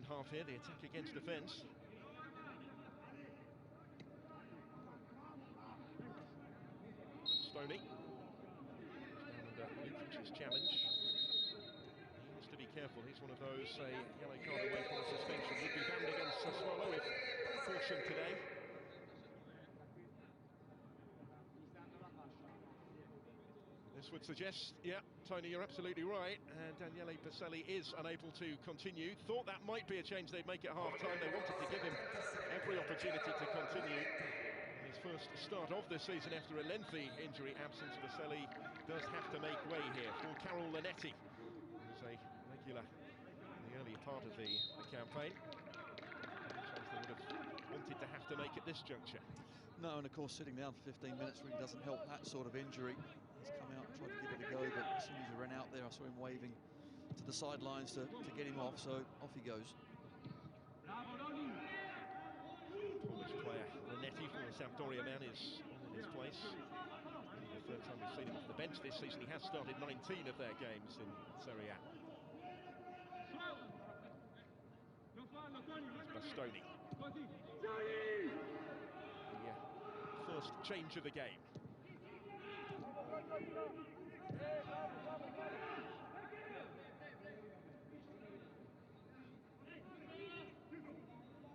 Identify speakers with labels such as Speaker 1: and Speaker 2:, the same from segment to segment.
Speaker 1: half here, the attack against defence. Stoney. Down under Lukic's challenge. He has to be careful. He's one of those, yellow card away from a suspension. Would be banned against Sassuolo if cautioned today. This would suggest, yeah, Tony, you're absolutely right. And Daniele Baselli is unable to continue. Thought that might be a change they'd make at half-time. They wanted to give him every opportunity to continue. His first start of the season after a lengthy injury absence, Baselli does have to make way here for Carol Lanetti, who's a regular in the early part of the campaign. Change they would have wanted to have to make at this juncture.
Speaker 2: No, and of course sitting down for 15 minutes really doesn't help that sort of injury. He's come out and tried to give it a go, but as soon as he ran out there, I saw him waving to the sidelines to get him off, so off he goes.
Speaker 1: Polish player Lanetti, former Sampdoria man, is in his place. Only the third time we've seen him off the bench this season. He has started 19 of their games in Serie A. Here's Bastoni. The first change of the game.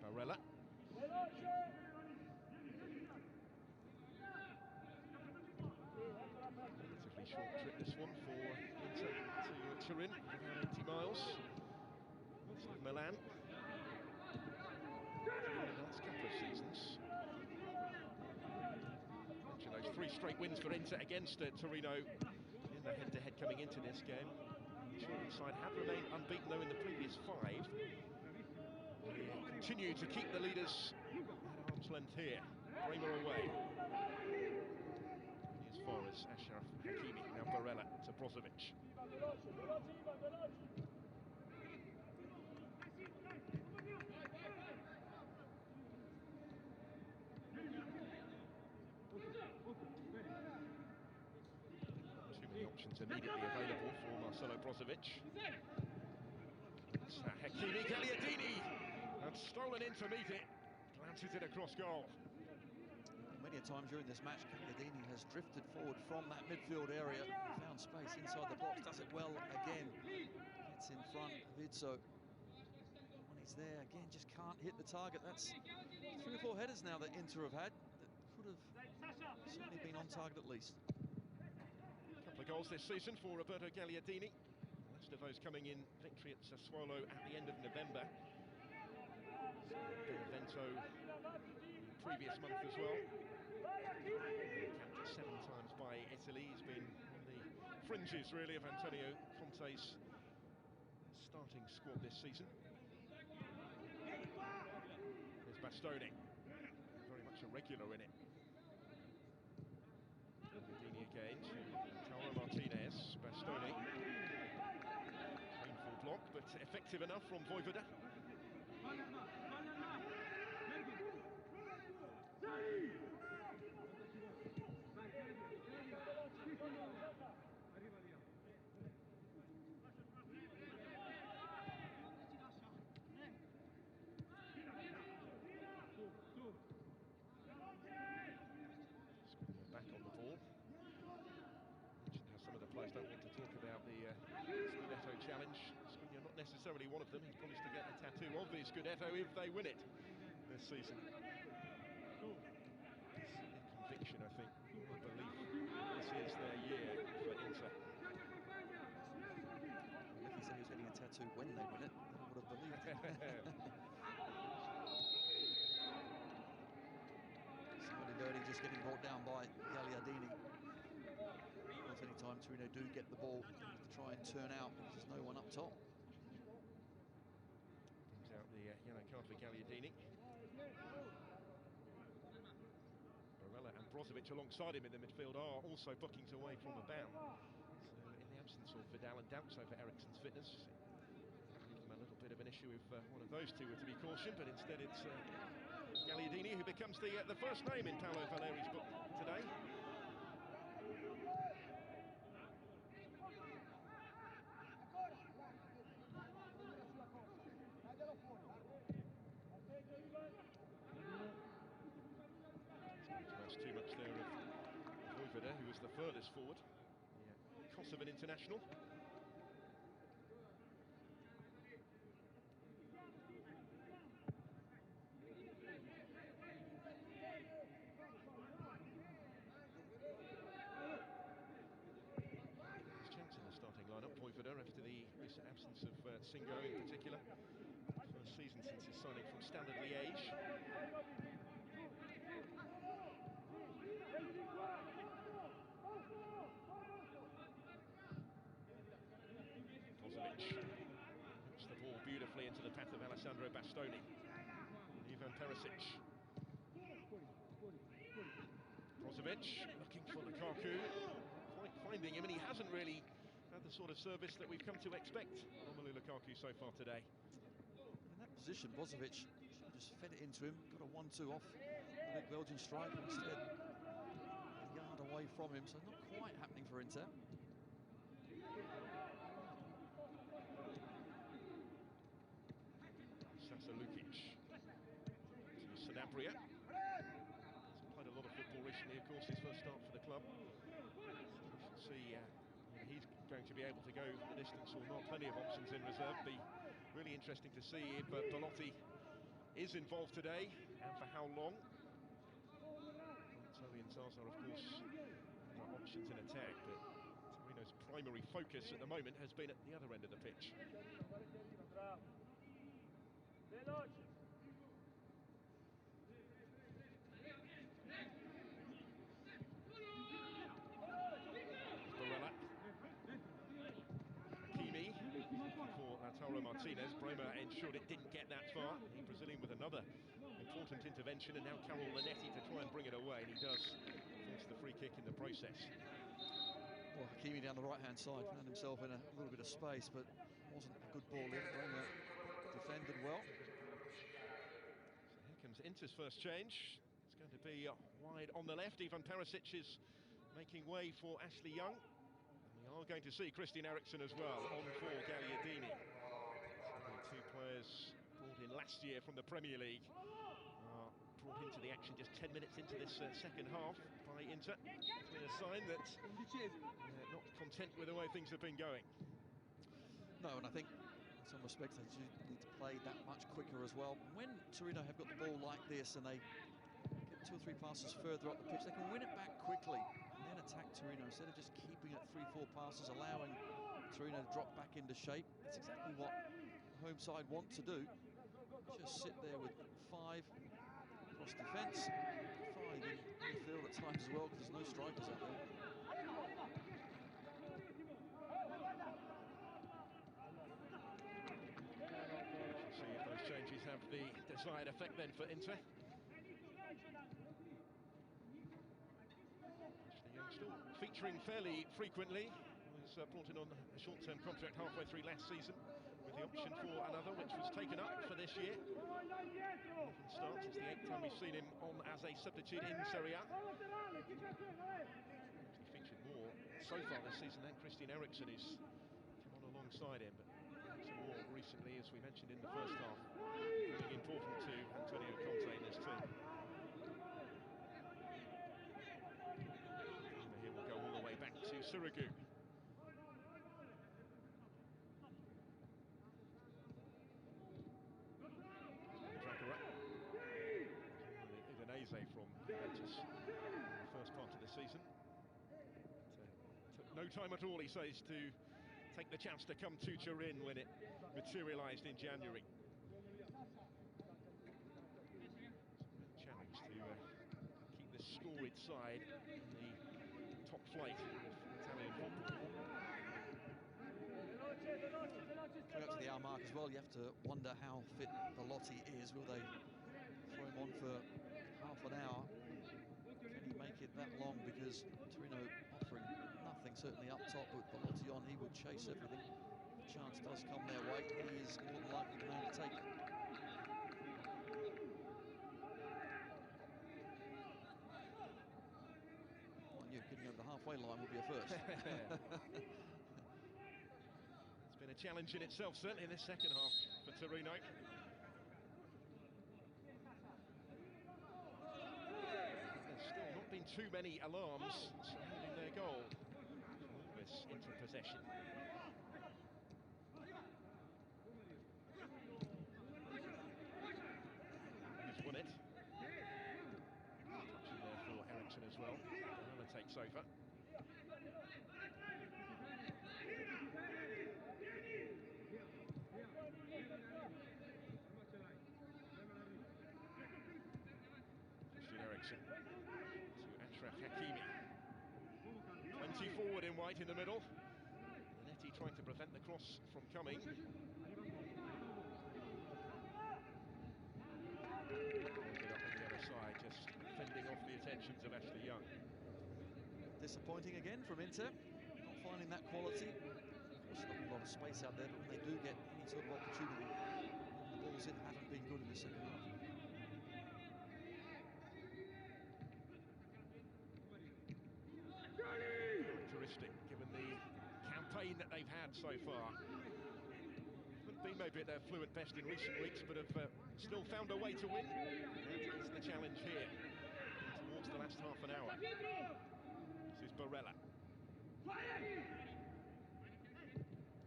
Speaker 1: Barella. Relatively short trip this one for Inter to Turin, about 80 miles. It's Milan. In the last couple of seasons. Mention those 3 straight wins for Inter against Torino in the head-to-head coming into this game. The Turin side have remained unbeaten though in the previous 5. They continue to keep the leaders at arm's length here. Bremer away. Only as far as Ashraf Hakimi. Now Barella to Brozovic. Too many options immediately available for Marcelo Brozovic. It's Hakimi, Gagliardini, and stolen in to meet it. Glances it across goal.
Speaker 2: Many a time during this match, Gagliardini has drifted forward from that midfield area, found space inside the box, does it well again. Gets in front of Izzo. When he's there, again, just can't hit the target. That's 3 or 4 headers now that Inter have had that could have certainly been on target at least.
Speaker 1: A couple of goals this season for Roberto Gagliardini. The last of those coming in victory at Sassuolo at the end of November. Benevento the previous month as well. Capped 7 times by Italy. He's been on the fringes really of Antonio Conte's starting squad this season. There's Bastoni, very much a regular in it. Gagliardini again to Tauro Martinez. Bastoni. Painful block, but effective enough from Vojvoda. Back on the ball. Mentioned how some of the players don't want to talk about the Scudetto challenge. Skriniar not necessarily one of them. He's promised to get a tattoo of the Scudetto if they win it this season. It's a conviction, I think, or a belief this is their year for Inter.
Speaker 2: Well, if he said he was getting a tattoo when they win it, then I would have believed it. Verdi just getting brought down by Gagliardini. Not any time Torino do get the ball, they have to try and turn out because there's no one up top.
Speaker 1: Brings out the yellow card for Gagliardini. Barella and Brozovic alongside him in the midfield are also bookings away from the ban. So in the absence of Vidal and doubts over Eriksen's fitness, give them a little bit of an issue if one of those two were to be cautioned, but instead it's Gagliardini who becomes the first name in Paolo Valeri's book today. Poifida, who was the furthest forward, the Kosovan international. There's chance in the starting lineup, Poifida, after the recent absence of Singo in particular. First season since his signing from Standard Liège. Hooks the ball beautifully into the path of Alessandro Bastoni. Ivan Perisic. Brozovic looking for Lukaku. Quite finding him, and he hasn't really had the sort of service that we've come to expect from Romelu Lukaku so far today.
Speaker 2: In that position, Brozovic should have just fed it into him, got a 1-2 off the big Belgian striker, instead a yard away from him, so not quite happening for Inter.
Speaker 1: Sasa Lukic to Sanabria. He's played a lot of football recently, of course, his first start for the club. We'll see he's going to be able to go the distance or not. Plenty of options in reserve. Be really interesting to see if Belotti is involved today, and for how long. Tony and Zaza, of course, have options in attack, but Torino's primary focus at the moment has been at the other end of the pitch. Barella. Hakimi for Lautaro Martinez. Bremer ensured it didn't get that far. The Brazilian with another important intervention, and now Carol Lanetti to try and bring it away, and he does force the free kick in the process.
Speaker 2: Well, Hakimi down the right-hand side found himself in a little bit of space, but wasn't a good ball in. Bremer defended well.
Speaker 1: So here comes Inter's first change. It's going to be wide on the left. Ivan Perisic is making way for Ashley Young. And we are going to see Christian Eriksen as well on for Gagliardini. So the two players brought in last year from the Premier League are brought into the action just 10 minutes into this second half by Inter. Clear sign that they're not content with the way things have been going.
Speaker 2: No, and I think in some respects they do need to play that much quicker as well. When Torino have got the ball like this and they get 2 or 3 passes further up the pitch, they can win it back quickly and then attack Torino instead of just keeping it 3-4 passes, allowing Torino to drop back into shape. It's exactly what the home side want to do. Just sit there with 5 across defence, 5 in midfield at times as well, because there's no strikers out there.
Speaker 1: See if those changes have the desired effect then for Inter. Ashley Young still featuring fairly frequently. Was brought in on a short-term contract halfway through last season, with the option for another, which was taken up for this year. 11 starts, it's the 8th time we've seen him on as a substitute in Serie A. He featured more so far this season than Christian Eriksen, who's come on alongside him, but some more recently, as we mentioned in the first half, becoming important to Antonio Conte in this team. And here we'll go all the way back to Sirigu. Udinese from Juventus in the first part of the season. Took no time at all, he says, to take the chance to come to Turin when it materialised in January. Challenge to keep this storied side in the top flight of Italian football.
Speaker 2: Coming up to the hour mark as well, you have to wonder how fit Belotti is. Will they throw him on for half an hour? Can he make it that long? Because Torino offering nothing, certainly up top. With Belotti on, he would chase everything. If the chance does come their way, he is more than likely the man to take it. Well, you getting over the halfway line would be a first.
Speaker 1: It's been a challenge in itself, certainly in this second half for Torino. There's still not been too many alarms surrounding their goal. All this into possession. He's won it. Touching there for Eriksson as well. Barella takes over. Eriksson to Achraf Hakimi. 20 forward in white in the middle. Zanetti trying to prevent the cross from coming. Up on the other side, just fending off the attentions of Ashley Young.
Speaker 2: Disappointing again from Inter, not finding that quality. Of course, not a lot of space out there, but when they do get any sort of opportunity, the balls in haven't been good in the second half.
Speaker 1: Characteristic, given the campaign that they've had so far. Haven't been maybe at their fluent best in recent weeks, but have still found a way to win. That is the challenge here towards the last half an hour. This is Barella.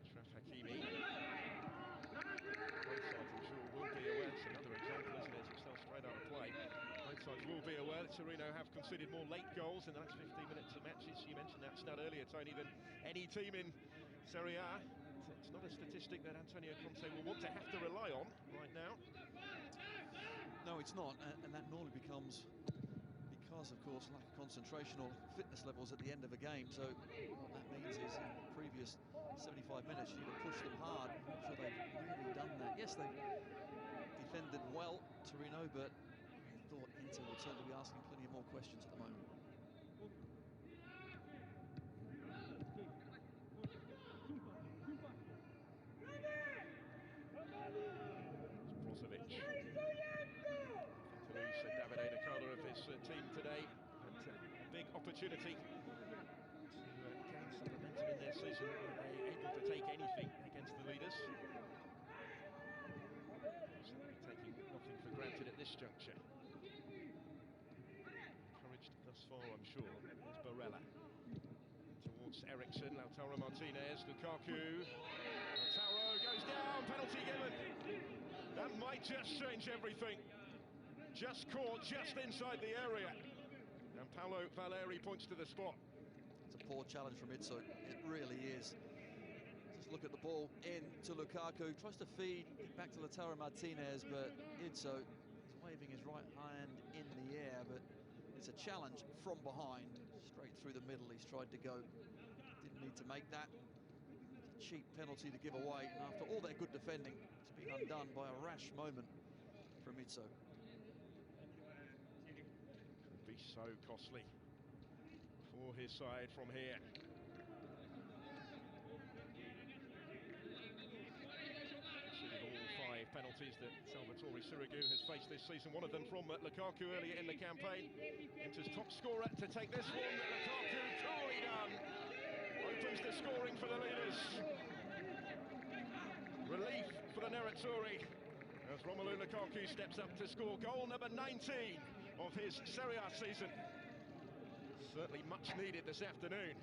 Speaker 1: Achraf Hakimi. Both sides, I'm sure, will be aware. It's another example, isn't it? As it sells straight out of play. Both sides will be aware that Torino have conceded more late goals in the last 15 minutes of matches. You mentioned that stat earlier, Tony, than any team in Serie A. It's not a statistic that Antonio Conte will want to have to rely on right now.
Speaker 2: No, it's not, and that normally becomes because, of course, lack of concentration or fitness levels at the end of a game. So what that means is in the previous 75 minutes, you need to push them hard. I'm not sure they've really done that. Yes, they've defended well, Torino, but I thought Inter would certainly be asking plenty of more questions at the moment.
Speaker 1: Brozovic. To lose Davide Kalo of his team today, but a big opportunity to gain some momentum in their season. Are they able to take anything against the leaders? Certainly taking nothing for granted at this juncture. Encouraged thus far, I'm sure. There's Barella. Towards Eriksson, Lautaro Martinez, Lukaku. Lautaro goes down, penalty given. That might just change everything. Just caught, just inside the area. And Paolo Valeri points to the spot.
Speaker 2: It's a poor challenge from Izzo, it really is. Just look at the ball in to Lukaku, tries to feed it back to Lautaro Martinez, but Izzo is waving his right hand in the air, but it's a challenge from behind, straight through the middle. He's tried to go, didn't need to make that. It's a cheap penalty to give away, and after all their good defending, it's been undone by a rash moment from Izzo.
Speaker 1: Could be so costly for his side from here. All 5 penalties that Salvatore Sirigu has faced this season, one of them from Lukaku earlier in the campaign. Inter's top scorer to take this one. Lukaku, coolly done. Opens the scoring for the leaders. Relief for the Nerazzurri as Romelu Lukaku steps up to score goal number 19 of his Serie A season. Certainly much needed this afternoon.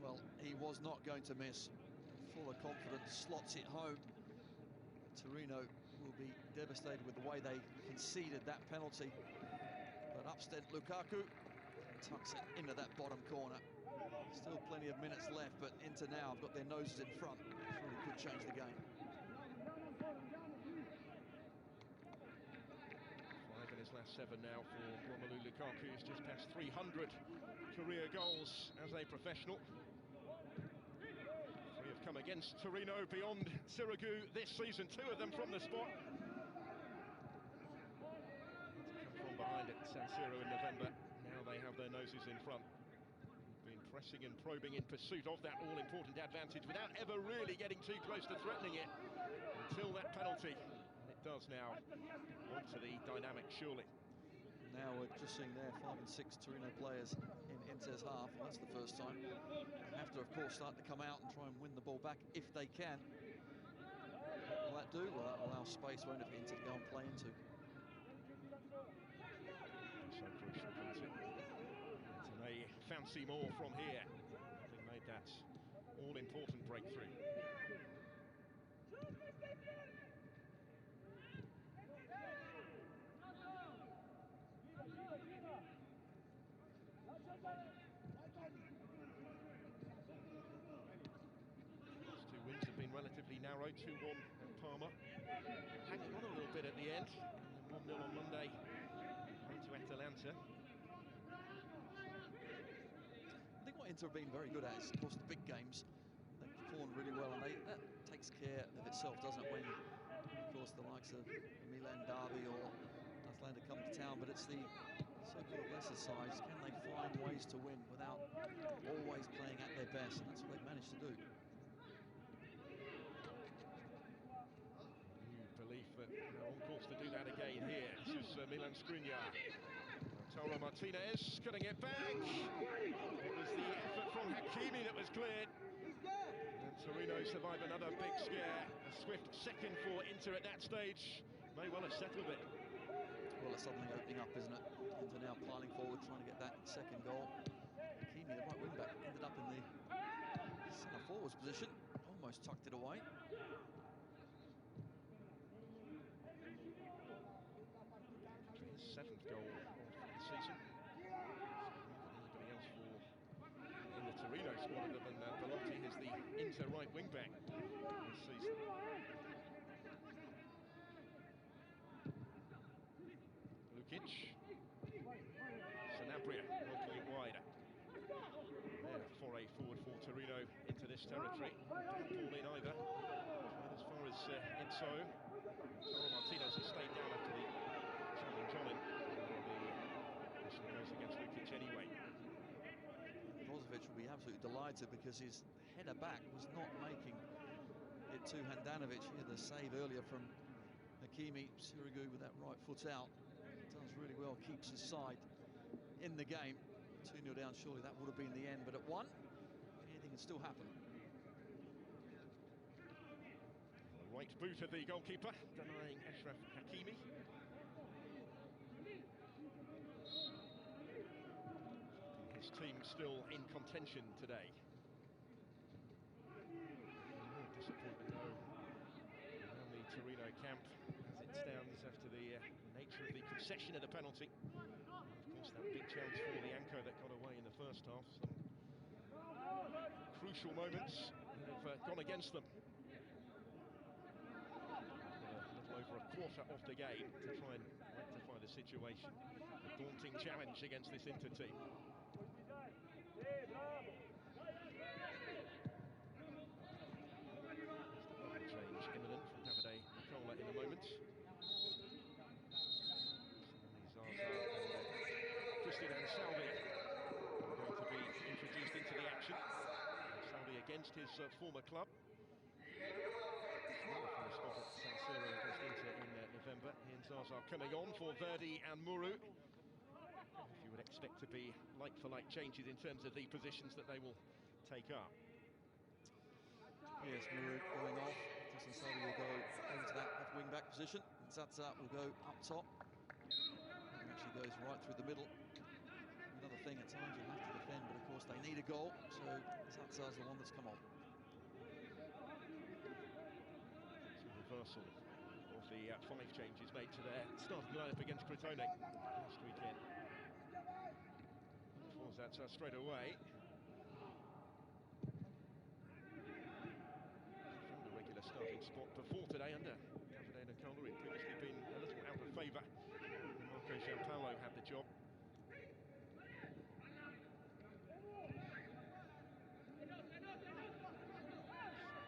Speaker 2: Well, he was not going to miss. Full of confidence, slots it home. Torino will be devastated with the way they conceded that penalty. But upstent Lukaku tucks it into that bottom corner. Still plenty of minutes left, but Inter now have got their noses in front. This really could change the game.
Speaker 1: 5 in his last 7 now for Romelu Lukaku, who's just passed 300 career goals as a professional. 3 have come against Torino beyond Sirigu this season, 2 of them from the spot. To come from behind at San Siro in November, now they have their noses in front. Been pressing and probing in pursuit of that all-important advantage without ever really getting too close to threatening it until that penalty. And it does now. Onto the dynamic, surely.
Speaker 2: Now we're just seeing there 5 and 6 Torino players in Inter's half. Well, that's the first time. They have to, of course, start to come out and try and win the ball back if they can. What will that do? Well, that will allow space, won't it, for Inter to go and play into.
Speaker 1: So crucial, isn't it? fancy more from here. Having made that all-important breakthrough. Last two wins have been relatively narrow, 2-1 at Parma. Hanging on a little bit at the end, 1-0 on Monday, home to Atalanta.
Speaker 2: I think what Inter have been very good at is, of course, the big games. They've performed really well, and that takes care of itself, doesn't it, when, of course, the likes of the Milan derby or Atalanta come to town. But it's the so-called lesser sides. Can they find ways to win without always playing at their best? And that's what they've managed to do.
Speaker 1: Belief that they're on course to do that again here. This is Milan Skriniar. Lautaro Martinez cutting it back. It was the effort from Hakimi that was cleared. And Torino survive another big scare. A swift second for Inter at that stage. May well have settled it.
Speaker 2: Well, it's suddenly opening up, isn't it? Inter now piling forward, trying to get that second goal. Hakimi, the right wing back, ended up in the centre forwards position. Almost tucked it away.
Speaker 1: His 7th goal of the season. Anybody else in the Torino squad other than Belotti is the Inter right wing back this season. Lukic. Sanabria working it wide. There, foray forward for Torino into this territory. Don't fall in either. And as far as Itzo, Lautaro Martinez has stayed down after the challenge on him. The whistle goes against Lukic anyway.
Speaker 2: Brozovic will be absolutely delighted because his header back was not making it to Handanovic. He had the save earlier from Hakimi. Sirigu with that right foot out. Does really well, keeps his side in the game. 2-0 down, surely that would have been the end, but at 1, anything can still happen.
Speaker 1: The right boot of the goalkeeper, denying Achraf Hakimi. His team still in contention today. Disappointment though around the Torino camp as it stands after the nature of the concession of the penalty. And of course, that big chance for the anchor that got away in the first half. Some crucial moments that have gone against them. A little over a quarter of the game to try and rectify the situation. A daunting challenge against this Inter team. Change imminent from Davide Nicola in a moment. Zaza and Christian Ansaldi are going to be introduced into the action. Ansaldi against his former club. From the spot at San Siro against Inter in November. He and Zaza coming on for Verdi and Muru. If you would expect to be like-for-like changes in terms of the positions that they will take up.
Speaker 2: Yes, Muru going off. Ansaldi will go over to that left wing-back position. Zaza will go up top. And actually goes right through the middle. Another thing, at times you have to defend, but of course they need a goal, so Zaza's the one that's come on. Reversal
Speaker 1: of the 5 changes made to their starting lineup against Crotone last weekend. For Zaza straight away. Found a regular starting spot before today under Davide Nicola. He'd previously been a little out of favour. Marco Giampaolo had the job.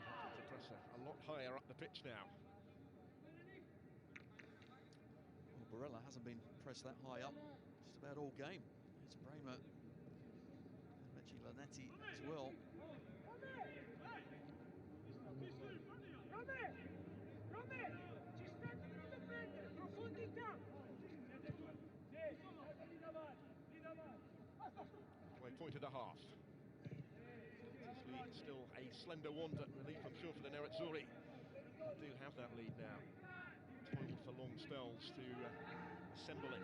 Speaker 1: Having to press a lot higher up the pitch now.
Speaker 2: Well, Barella hasn't been pressed that high up just about all game. It's Bremer and Reggie Lanetti as well.
Speaker 1: Halfway point of the half. This lead still a slender one, but relief I'm sure for the Nerazzurri. They do have that lead now. Toiled for long spells to assemble it.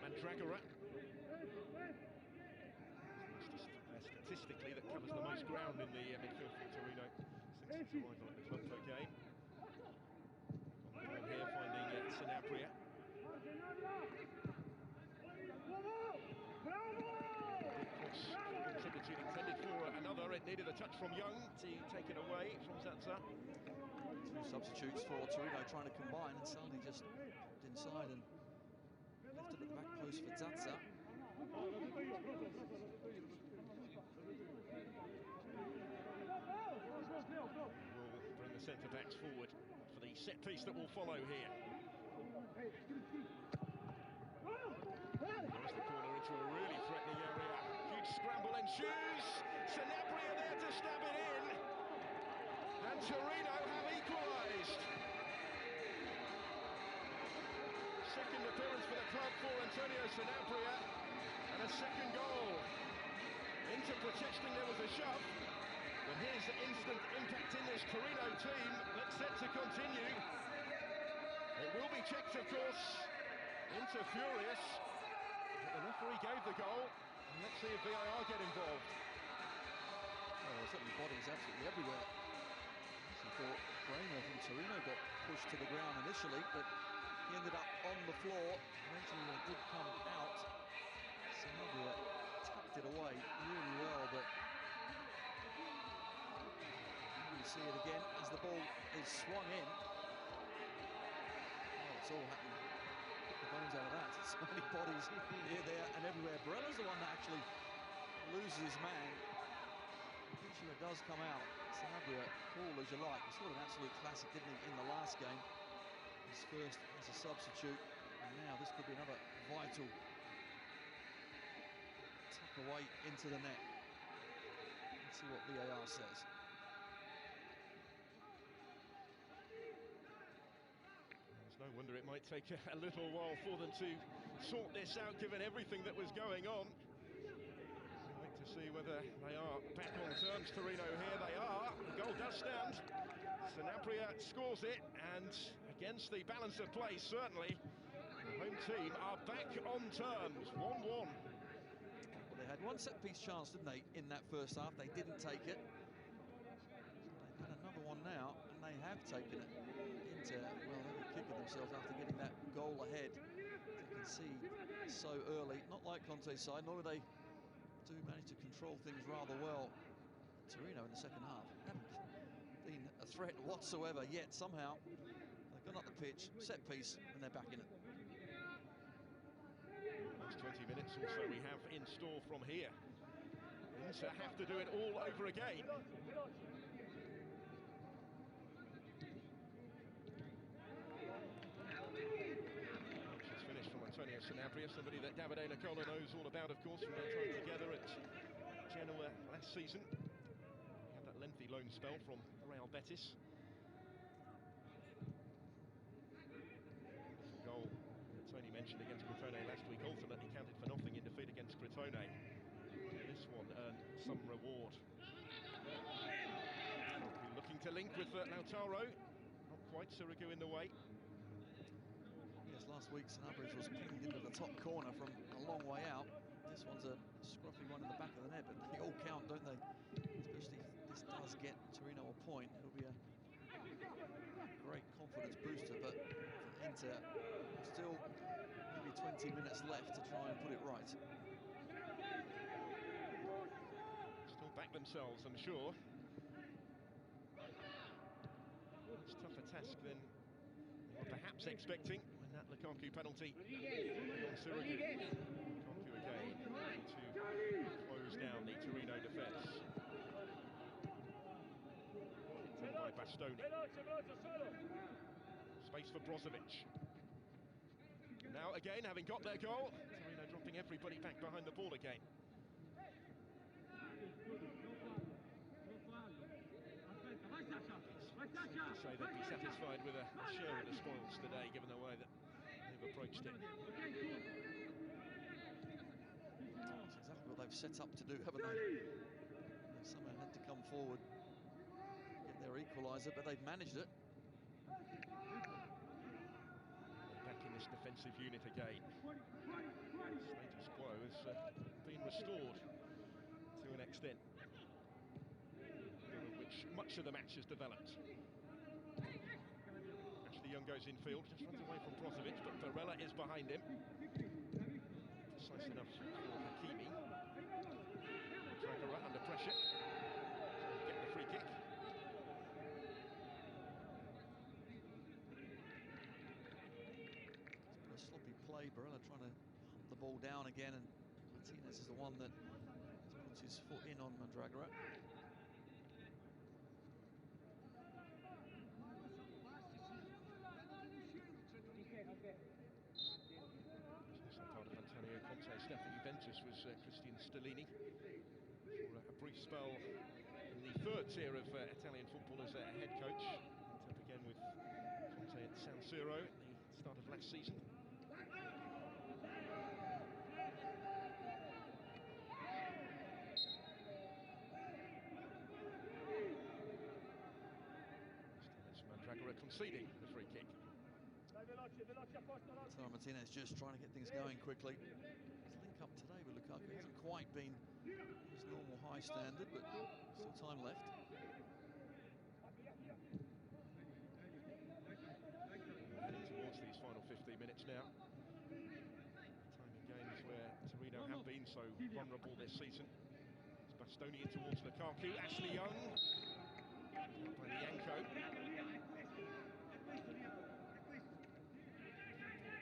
Speaker 1: and Dragora. Statistically, that covers the most ground in the midfield for Torino since its arrival at the club per game. On the ball here, finding Sanabria. Big cross substitute intended for another. It needed a touch from Young to take it away from Zatsa.
Speaker 2: Two substitutes for Torino trying to combine, and Sali just popped inside and left it at the back post for Zatsa.
Speaker 1: Will bring the centre-backs forward for the set piece that will follow here. There's the corner into a really threatening area. Huge scramble ensues. Sanabria there to stab it in. And Torino have equalised. Second appearance for the club for Antonio Sanabria. And a second goal. Into protesting, there was a shove. But here's the instant impact in this Torino team that's set to continue. It will be checked, of course, into Furious. But the referee gave the goal. And let's see if VAR get involved.
Speaker 2: Oh, certainly bodies absolutely everywhere. I thought Kramer from Torino got pushed to the ground initially, but he ended up on the floor. Eventually it did come out. Sanabria tucked it away really well, but you see it again as the ball is swung in. Oh, it's all happening. Get the bones out of that. So many bodies here, there, and everywhere. Barella's the one that actually loses his man. Eventually it does come out. Sanabria, call as you like. He scored an absolute classic, didn't he, in the last game? His first as a substitute, and now this could be another vital tuck away into the net. Let's see what VAR says.
Speaker 1: There's no wonder it might take a little while for them to sort this out, given everything that was going on. I'd like to see whether they are back on terms. Torino, here they are. The goal does stand. Sanabria scores it, and against the balance of play, certainly, the home team are back on terms. 1-1.
Speaker 2: Well, they had one set-piece chance, didn't they, in that first half? They didn't take it. They've had another one now, and they have taken it. Inter, well, they were kicking themselves after getting that goal ahead to concede so early. Not like Conte's side, nor do they manage to control things rather well. Torino in the second half haven't been a threat whatsoever, yet somehow they've gone up the pitch, set piece, and they're back in it.
Speaker 1: Last 20 minutes or so we have in store from here. Inter have to do it all over again. She's finished from Antonio Sanabria, somebody that Davide Nicola knows all about, of course, from their time together at Genoa last season. He had that lengthy loan spell from Real Betis. Wonderful goal that Tony mentioned against Crotone last week, ultimately counted for nothing in defeat against Crotone. This one earned some reward. Looking to link with Lautaro. Not quite, Sirigu in the way.
Speaker 2: Yes, last week Sanabria was pinged into the top corner from a long way out. This one's a scruffy one in the back of the net, but they all count, don't they? Especially if this does get Torino a point, it'll be a great confidence booster, but for Inter, still maybe 20 minutes left to try and put it right.
Speaker 1: Still back themselves, I'm sure. Much tougher task than they were perhaps expecting when that Lukaku penalty on Sirigu. Lukaku again to close down the Torino defence. Kicked in by Bastoni. Space for Brozovic. Now again, having got their goal, Torino dropping everybody back behind the ball again. To say they'd be satisfied with a share of the spoils today, given the way that they've approached it.
Speaker 2: That's exactly what they've set up to do, haven't they? They've somehow had to come forward, get their equaliser, but they've managed it.
Speaker 1: Back in this defensive unit again. Status quo has been restored to an extent, of which much of the match has developed. Ashley Young goes infield, just runs away from Brozovic, but Barella is behind him. Precise enough for Hakimi. Jugaga under pressure to get the free kick.
Speaker 2: It's been a sloppy play. Barella trying to hunt the ball down again, and Martinez is the one that puts his foot in on Mandragora.
Speaker 1: Part of Antonio Conte's staff at Juventus was Christian Stellini for a brief spell in the third tier of Italian football as a head coach. Went up again with Conte at San Siro at the start of last season. It's Mandragora conceding the free kick.
Speaker 2: So Martinez just trying to get things going quickly. His link up today with Lukaku hasn't quite been his normal high standard, but still time left.
Speaker 1: Heading towards these final 15 minutes now. Time in games where Torino have been so vulnerable this season. It's Bastoni in towards Lukaku. Ashley Young. By Lianco.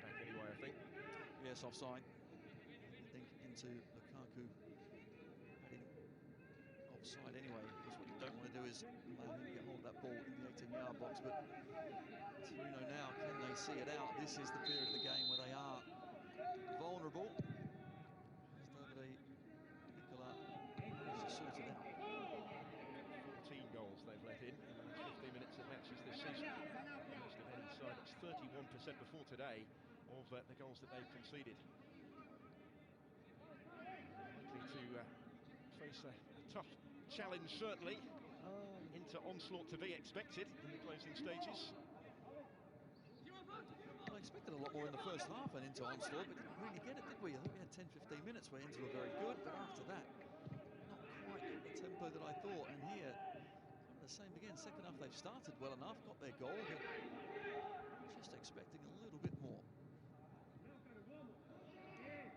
Speaker 1: Back anyway, I think.
Speaker 2: Yes, offside. I think into Lukaku. Heading offside anyway, because what you don't want to do is allow him to get hold of that ball in the 18-yard box. But Torino now, can they see it out? This is the period of the game where they are vulnerable. As Davide Nicola has to sort it out.
Speaker 1: 14 goals they've let in the last 15 minutes of matches this season. Most of any side, it's 31% before today of the goals that they've conceded. Likely to face a tough challenge, certainly. Into onslaught to be expected in the closing stages.
Speaker 2: I expected a lot more in the first half and into onslaught, but didn't really get it, did we? I think we had 10-15 minutes where Inter were very good, but after that, not quite the tempo that I thought. And here, kind of the same again. Second half, they've started well enough, got their goal, but just expecting a little bit more.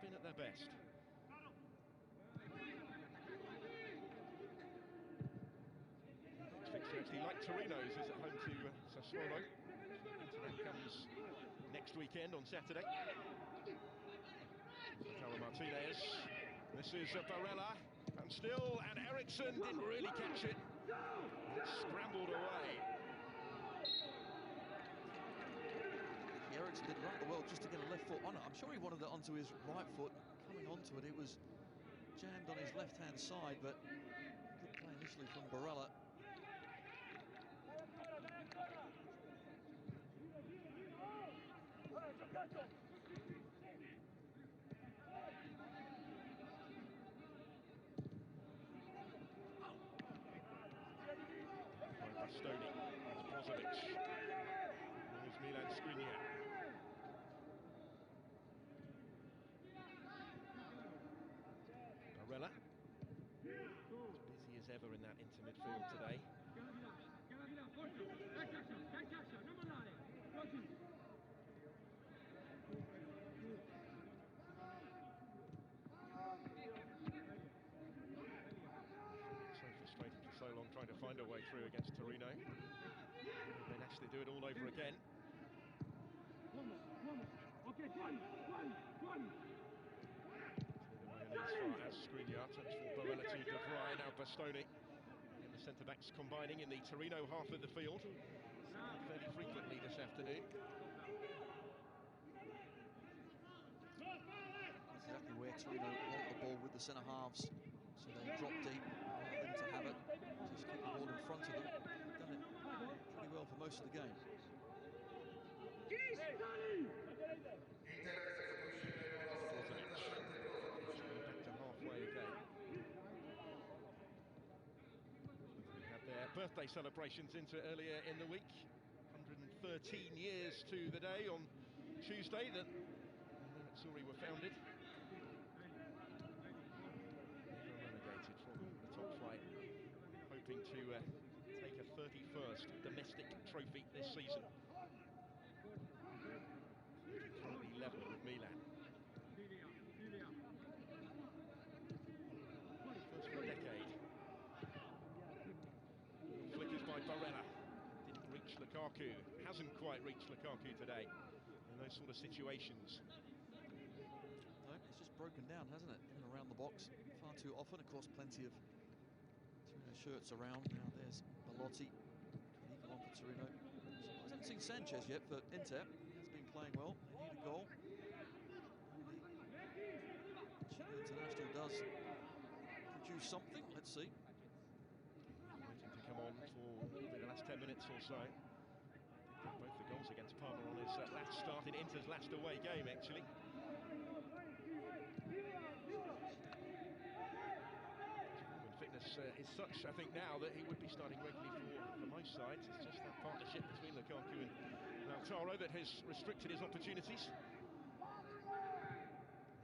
Speaker 1: Been at their best. Next fixture actually like Torino's is at home to Sassuolo. That comes next weekend on Saturday. Lautaro Martinez. This is Barella. And still, and Eriksson didn't really catch it. It scrambled away.
Speaker 2: Eriksson did run the world just to get a left foot on it. I'm sure he wanted it onto his right foot. Coming onto it, it was jammed on his left-hand side, but good play initially from Barella.
Speaker 1: Bastoni, there's Brozovic, there's Milan Skriniar. Barella, as busy as ever in that Inter midfield today. So frustrating for so long trying to find a way through against Torino. And then Ashley do it all over again. As far as Skriniar, touch for Barella to De Vrij, now Bastoni. And the centre-backs combining in the Torino half of the field. Fairly frequently this afternoon.
Speaker 2: That's exactly where Torino want the ball with the centre-halves. So they drop deep, allow them to have it, just keep the ball in front of them. They've done it pretty well for most of the game.
Speaker 1: Back to halfway again. We had their birthday celebrations into earlier in the week. 113 years to the day on Tuesday that Azzurri were founded. Never relegated from the top flight, hoping to take a 31st domestic trophy this season. Currently level with Milan. First for a decade. Flickers by Barella. Didn't reach Lukaku. Hasn't quite reached Lukaku today in those sort of situations.
Speaker 2: No, it's just broken down, hasn't it? In and around the box far too often. Of course, plenty of Torino shirts around. Now there's Belotti. Can he go on for Torino? I haven't seen Sanchez yet for Inter. He has been playing well. They need a goal. Chile international does produce something. Let's see.
Speaker 1: Waiting to come on for the last 10 minutes or so. Got both the goals against Parma on his last start in Inter's last away game, actually. His fitness is such, I think, now that he would be starting regularly for most sides. It's just that partnership between Lukaku and Lautaro that has restricted his opportunities.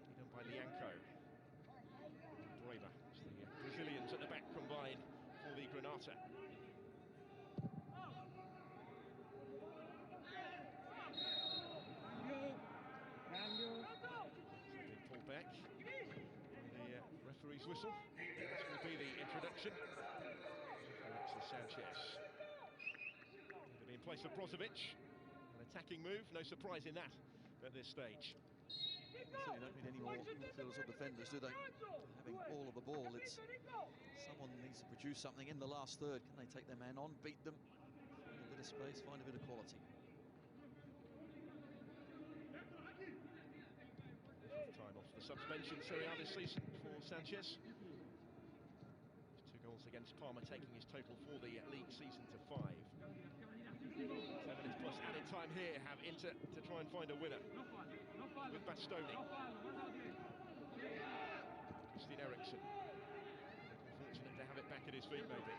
Speaker 1: Nearly done by Lianco. Breva, it's the Brazilians at the back combined for the Granata. Big pull back. The referee's whistle. This will be the introduction. Alexis Sanchez. Going to be in place of Brozovic. An attacking move, no surprise in that at this stage.
Speaker 2: So you don't need any more midfielders or defenders, do they? Having all of the ball, it's someone needs to produce something in the last third. Can they take their man on, beat them, find a bit of space, find a bit of quality?
Speaker 1: Time off the suspension Serie A this season for Sanchez. 2 goals against Parma, taking his total for the league season to 5. 10 minutes plus added time here, have Inter to try and find a winner with Bastoni. Christian Eriksen. Unfortunate to have it back at his feet, maybe.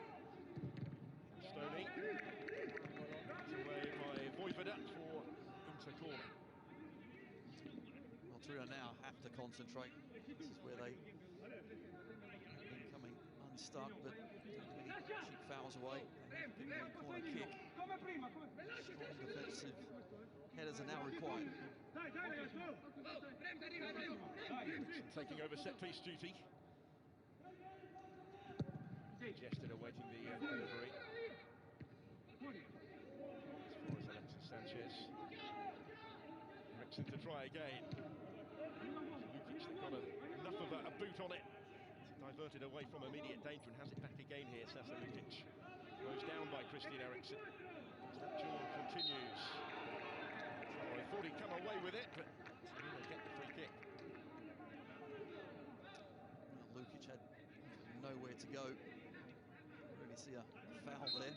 Speaker 1: Bastoni. It's away by Vojvoda for Inter corner.
Speaker 2: Well, Torino now have to concentrate. This is where they've been coming unstuck, but don't give any cheap fouls away. They have picked the corner kick. Strong defensive headers are now required.
Speaker 1: Taking over set-piece duty. Suggested awaiting the delivery. As far as Alexis Sanchez. Eriksen to try again. Lukic got enough of a boot on it. It's diverted away from immediate danger and has it back again here. Sasa Lukic goes down by Christian Eriksen. That duel continues. I thought he'd come away with it, but Torino get the free kick.
Speaker 2: Well, Lukic had nowhere to go. Didn't really see a foul there.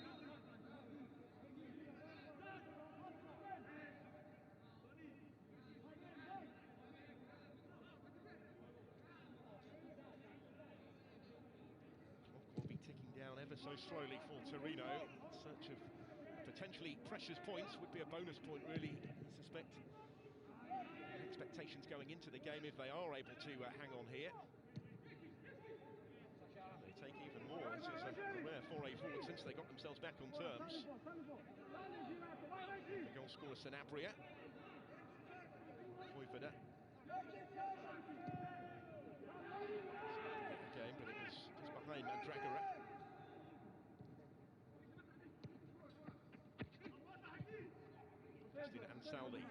Speaker 1: Ticking down ever so slowly for Torino in search of potentially precious points. Would be a bonus point, really, I suspect. Expectations going into the game if they are able to hang on here. Can they take even more? This is a rare foray forward since they got themselves back on terms. The goal scorer Sanabria. Vojvoda. Game, but it was just behind Mandragora. Justin Ansaldi.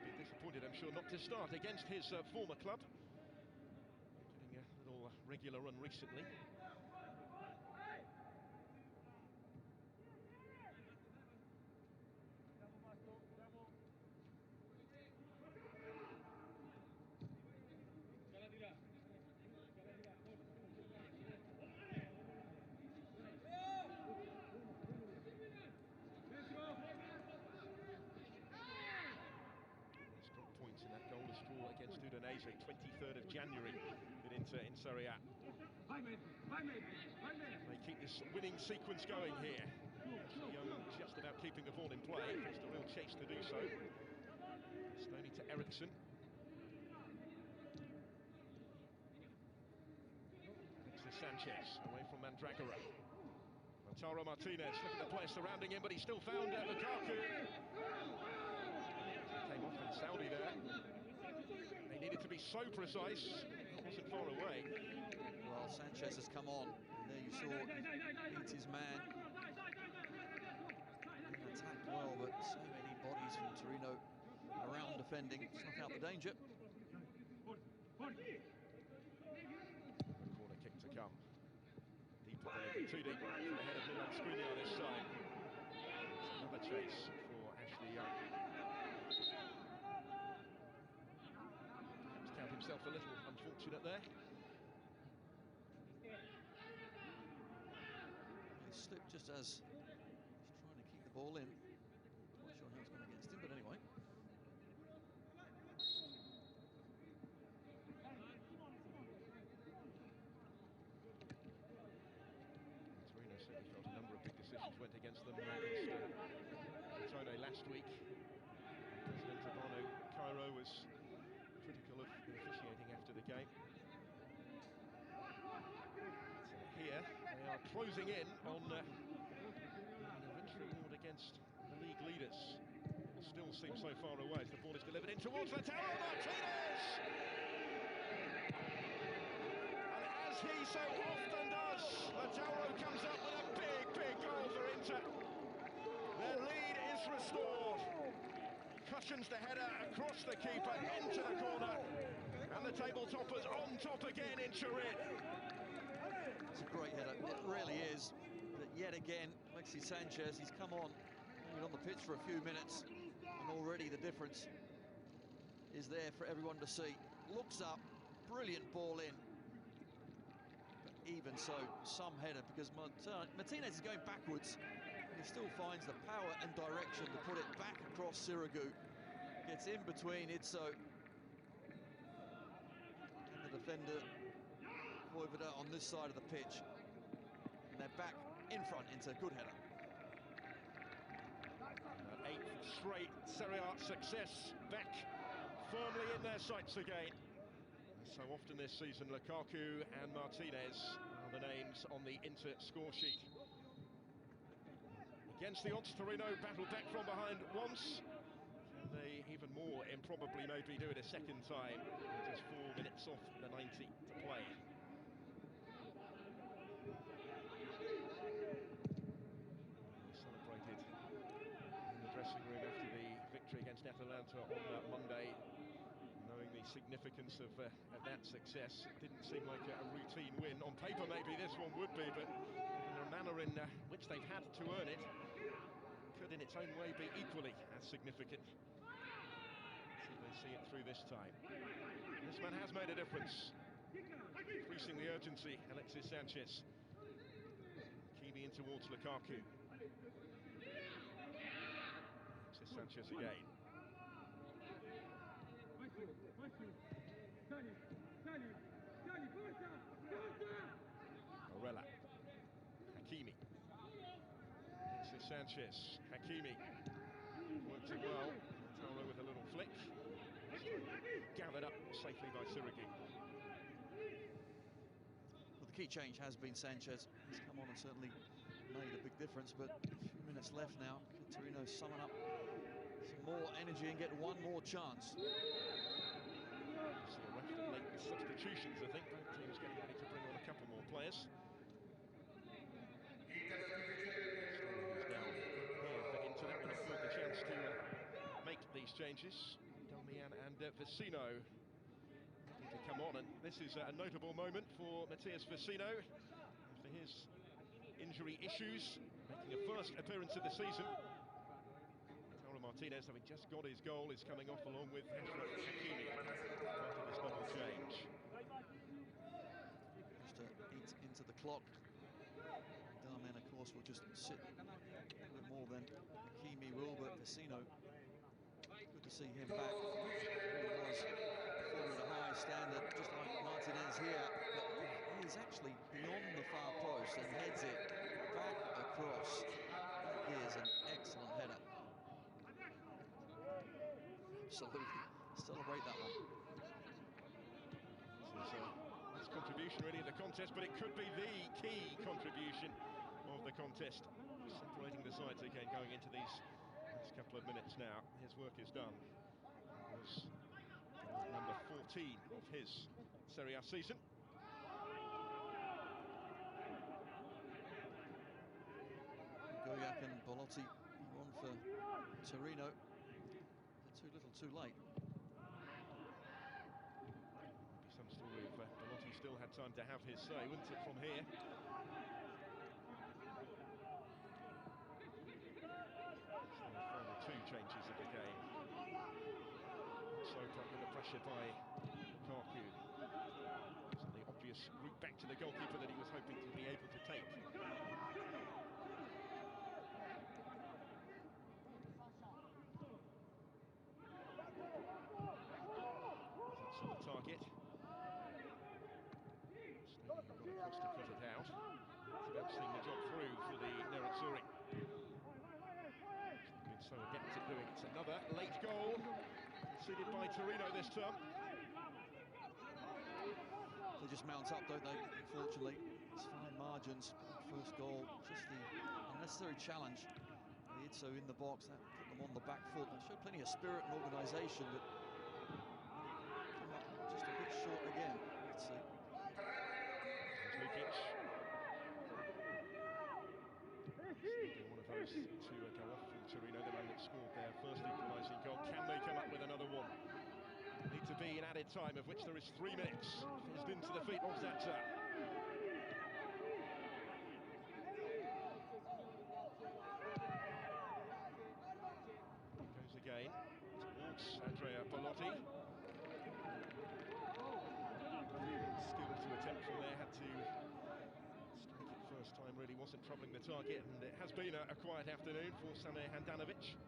Speaker 1: He'd be disappointed, I'm sure, not to start against his former club. Getting a little regular run recently. Points in that goalless draw against Udinese, 23rd of January in Serie A. They keep this winning sequence going here. Young just about keeping the ball in play. It's a real chase to do so. Stoney to Eriksson. Alexis Sanchez away from Mandragora. Lautaro Martinez, look at the players surrounding him, but he still found Lukaku. Came off in Saudi there. They needed to be so precise. It wasn't far away.
Speaker 2: Well, Sanchez has come on. And there you saw beat his man. And attacked well, but so many bodies from Torino around defending. Snuck out the danger.
Speaker 1: Corner kick to come. Deeper delivery, too deep for the head of Milan Skriniar this side. It's another chase for Ashley Young. He's count himself a little unfortunate there.
Speaker 2: He slipped just as he's trying to keep the ball in. Not sure how it's gone against him, but anyway.
Speaker 1: Torino certainly felt a number of big decisions went against them against Tone last week. President Urbano Cairo was critical of officiating after the game. Here they are closing in on an eventual award against the league leaders. It still seems so far away as the ball is delivered in towards Lautaro Martinez! And as he so often does, Lautaro comes up with a big goal for Inter. Their lead is restored. Cushions the header across the keeper into the corner. And the table toppers on top again in Turin.
Speaker 2: It's a great header, it really is. But yet again, Alexis Sanchez, he's come on, been on the pitch for a few minutes, and already the difference is there for everyone to see. Looks up, brilliant ball in. But even so, some header, because Martinez is going backwards, and he still finds the power and direction to put it back across Sirigu. Gets in between Itzo and the defender Vojvoda on this side of the pitch, and they're back in front into a good header.
Speaker 1: 8th straight Serie A success, back firmly in their sights again. So often this season, Lukaku and Martinez are the names on the Inter score sheet. Against the odds, Torino battled back from behind once. Can they even more improbably maybe do it a second time? Just 4 minutes off the 90 to play. Celebrated in the dressing room after the victory against Atalanta on Monday, knowing the significance of that success. It didn't seem like a routine win. On paper maybe this one would be, but in the manner in which they've had to earn it, could in its own way be equally as significant. See if they see it through this time. This man has made a difference, increasing the urgency. Alexis Sanchez. Kimi in towards Lukaku. Alexis Sanchez again. Morella. Hakimi. Alexis Sanchez. Hakimi. Worked it well. Lautaro with a little flick. Gathered up safely by Sirigu.
Speaker 2: Well, the key change has been Sanchez. He's come on and certainly made a big difference, but a few minutes left now. Can Torino summon up some more energy and get one more chance?
Speaker 1: See a raft of late substitutions, I think. Both teams getting ready to bring on a couple more players. Who's now here for Inter, that will afford the chance to make these changes. Damian and Vecino need to come on, and this is a notable moment for Matthias Vecino after his injury issues, making a first appearance of the season. Lautaro Martinez, having just got his goal, is coming off along with Hakimi after this double change.
Speaker 2: Just to eat into the clock. Damian, of course, will just sit a bit more than Hakimi will, but Vecino, good to see him back. He was performing at a high standard, just like Martinez here, but he is actually beyond the far post and heads it back across. absolutely. Celebrate that one.
Speaker 1: This contribution really of the contest, but it could be the key contribution of the contest. Separating the sides again going into these last couple of minutes now. His work is done. It was number 14 of his Serie A season.
Speaker 2: Goyak and Belotti on for Torino. They're too little, too late.
Speaker 1: Maybe some story of Belotti still had time to have his say, wouldn't it, from here? It's the final two changes of the game. Soaked up with the pressure by Lukaku. So the obvious route back to the goalkeeper that he was hoping to be able to take. That's the target. Staying across to cut it out. It's about seeing the job through for the Nerazzurri. They've been so adept at doing it. It's another late goal conceded by Torino this term.
Speaker 2: They just mount up, don't they? Unfortunately, it's fine margins. First goal, just the unnecessary challenge. Itzo in the box, that put them on the back foot. They showed plenty of spirit and organisation, but come up just a bit short again. Let's see.
Speaker 1: Lukic. One of those to go off for Torino, the man that scored their first equalising goal. Can they come up with another one? Need to be in added time, of which there is 3 minutes. Fizzed into the feet of Zaza. Goes again towards Andrea Belotti. Skill to attempt from there, had to strike it first time, really wasn't troubling the target, and it has been a quiet afternoon for Same Handanovic.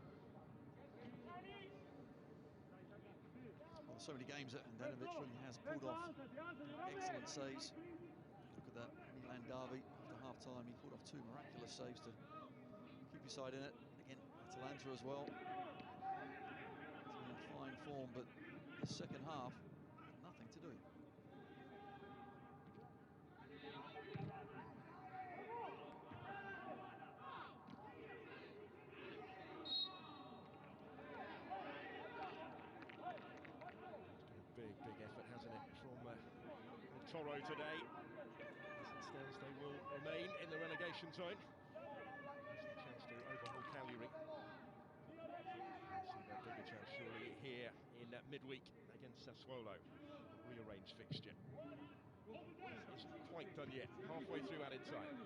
Speaker 2: Well, so many games that Handanovic really has pulled off excellent saves. Look at that Milan derby after half-time, he pulled off 2 miraculous saves to keep his side in it. Again, Atalanta as well. In fine form, but the second half, nothing to do.
Speaker 1: Big effort, hasn't it, from Toro today. As it stands, they will remain in the relegation zone. There's the chance to overhaul Cagliari. See their bigger chance surely here in midweek against Sassuolo. A rearranged fixture. Isn't quite done yet, halfway through added time.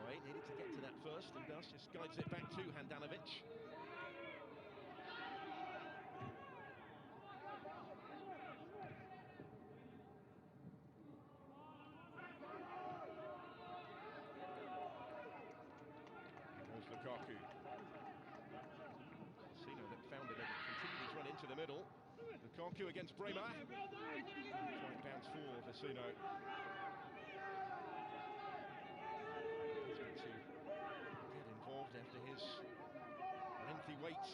Speaker 1: Roy needed to get to that first and does, just guides it back to Handanovic. Lukaku. Sino that found it and continued his run into the middle. Lukaku against Bremer. Quite bounce for Vecino. He's had to get involved after his lengthy wait.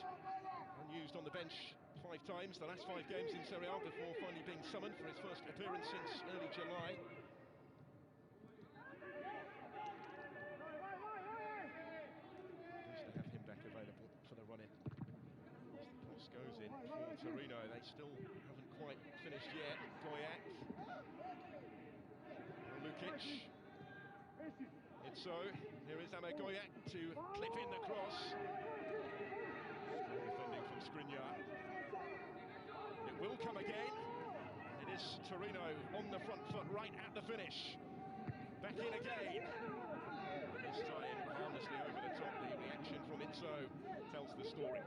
Speaker 1: Unused on the bench 5 times, the last 5 games in Serie A, before finally being summoned for his first appearance since early July. To have him back available for the run-in. As the cross goes in for Torino, they still haven't quite finished yet. Kayak. Lukic. Itzo. Here is Ame Goyak to clip in the cross. Strong defending from Skriniar. It will come again. It is Torino on the front foot right at the finish. Back in again. This time harmlessly over the top. The reaction from Itzo tells the story.
Speaker 2: I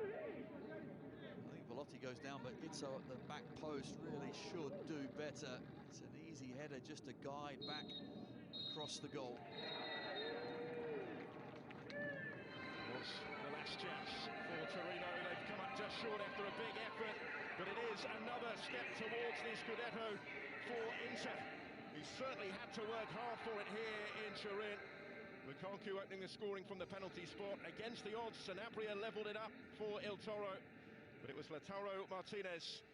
Speaker 2: think Belotti goes down, but Itzo at the back post really should do better. It's an easy header just to guide back across the goal.
Speaker 1: Was the last chance for Torino. They've come up just short after a big effort, but it is another step towards the Scudetto for Inter. He certainly had to work hard for it here in Turin. Lukaku opening the scoring from the penalty spot. Against the odds, Sanabria levelled it up for Il Toro. But it was Lautaro Martinez